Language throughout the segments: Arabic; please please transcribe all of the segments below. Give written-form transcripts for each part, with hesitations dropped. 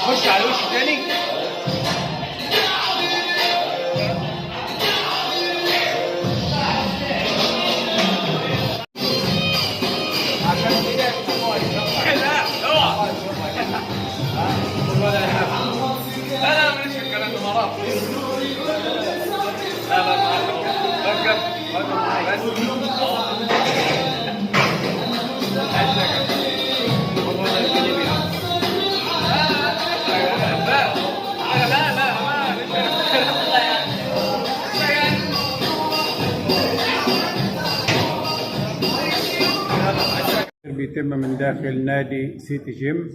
خش على الوش الثاني. عشان كده لا اوعى. لا ماليش في الكلام ده مرات. لا بجد معايا بيتم من داخل نادي سيتي جيم.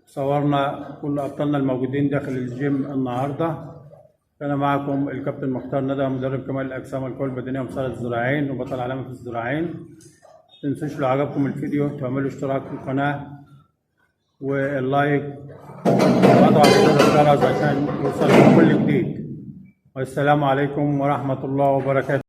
صورنا كل أبطالنا الموجودين داخل الجيم النهاردة. كان معكم الكابتن مختار ندى، مدرب كمال الأجسام والقوة البدنية ومصارعة الذراعين وبطل علامة في الذراعين. متنسوش لو عجبكم الفيديو تعملوا اشتراك في القناة واللايك وتضغطوا على زر الجرس عشان يوصلكم كل جديد. والسلام عليكم ورحمة الله وبركاته.